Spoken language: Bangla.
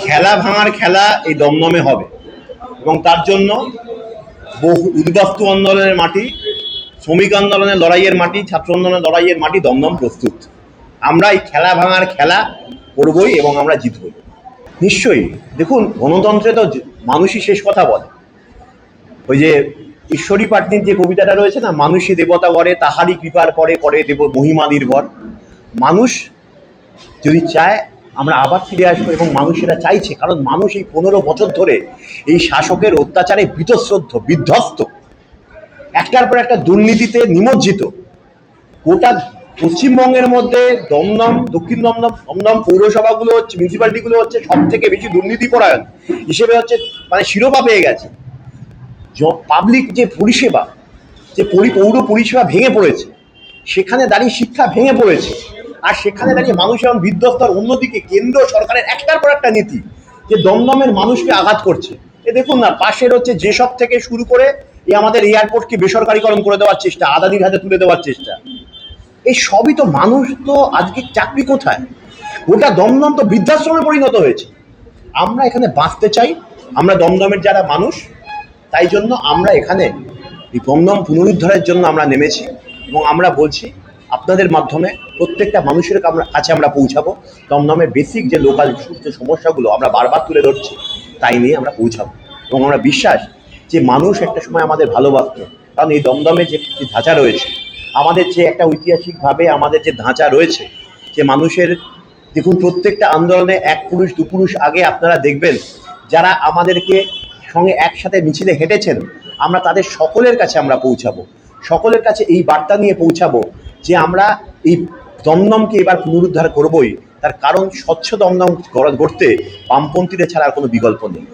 খেলা ভাঙার খেলা এই দমদমে হবে এবং তার জন্য বহু উদ্বাস্তু আন্দোলনের মাটি, শ্রমিক আন্দোলনের লড়াইয়ের মাটি, ছাত্র আন্দোলনের লড়াইয়ের মাটি দমদম প্রস্তুত। আমরা এই খেলা ভাঙার খেলা করবই এবং আমরা জিতবই। নিশ্চয়ই দেখুন, গণতন্ত্রে তো মানুষই শেষ কথা বলে। ওই যে ঈশ্বরী পাটনির যে কবিতাটা রয়েছে না, মানুষই দেবতা বরে তাহারই কৃপার পরে করে দেব মহিমা নির্ভর। মানুষ যদি চায় আমরা আবার ফিরে আসবো এবং মানুষেরা চাইছে, কারণ মানুষ এই 15 বছর ধরে এই শাসকের অত্যাচারে বীতশ্রদ্ধ, বিধ্বস্ত, একটার পর একটা দুর্নীতিতে নিমজ্জিত। গোটা পশ্চিমবঙ্গের মধ্যে দমদম, দক্ষিণ দমদম, দমদম পৌরসভাগুলো হচ্ছে, মিউনিসিপ্যালিটিগুলো হচ্ছে সব থেকে বেশি দুর্নীতি পরায়ণ হিসেবে হচ্ছে মানে শিরোপা পেয়ে গেছে। পাবলিক যে পরিষেবা, যে পৌর পরিষেবা ভেঙে পড়েছে, সেখানে দাঁড়িয়ে শিক্ষা ভেঙে পড়েছে, আর সেখানে দাঁড়িয়ে মানুষ এখন বিধ্বস্ত। আর অন্যদিকে কেন্দ্র সরকারের একটার পর একটা নীতি যে দমদমের মানুষকে আঘাত করছে। এ দেখুন না, পাশের হচ্ছে যেসব থেকে শুরু করে এই আমাদের এয়ারপোর্টকে বেসরকারিকরণ করে দেওয়ার চেষ্টা, আদানির হাতে তুলে দেওয়ার চেষ্টা। এই সবই তো মানুষ তো আজকে চাকরি কোথায়, গোটা দমদম তো বৃদ্ধাশ্রমে পরিণত হয়েছে। আমরা এখানে বাঁচতে চাই, আমরা দমদমের যারা মানুষ, তাই জন্য আমরা এখানে এই দমদম পুনরুদ্ধারের জন্য আমরা নেমেছি এবং আমরা বলছি আপনাদের মাধ্যমে প্রত্যেকটা মানুষের কাছে আমরা পৌঁছাবো। দমদমের বেসিক যে লোকাল ইস্যুর যে সমস্যাগুলো আমরা বারবার তুলে ধরছি, তাই নিয়ে আমরা পৌঁছাবো এবং আমরা বিশ্বাস যে মানুষ একটা সময় আমাদের ভালোবাসত। কারণ এই দমদমে যে ধাঁচা রয়েছে, আমাদের যে একটা ঐতিহাসিকভাবে আমাদের যে ধাঁচা রয়েছে, যে মানুষের দেখুন প্রত্যেকটা আন্দোলনে এক পুরুষ দু পুরুষ আগে আপনারা দেখবেন যারা আমাদেরকে সঙ্গে একসাথে মিছিলে হেঁটেছেন, আমরা তাদের সকলের কাছে আমরা পৌঁছাবো, সকলের কাছে এই বার্তা নিয়ে পৌঁছাবো যে আমরা এই দমদমকে এবার পুনরুদ্ধার করবই। তার কারণ স্বচ্ছ দমদম গড়তে বামপন্থীদের ছাড়া আর কোনো বিকল্প নেই।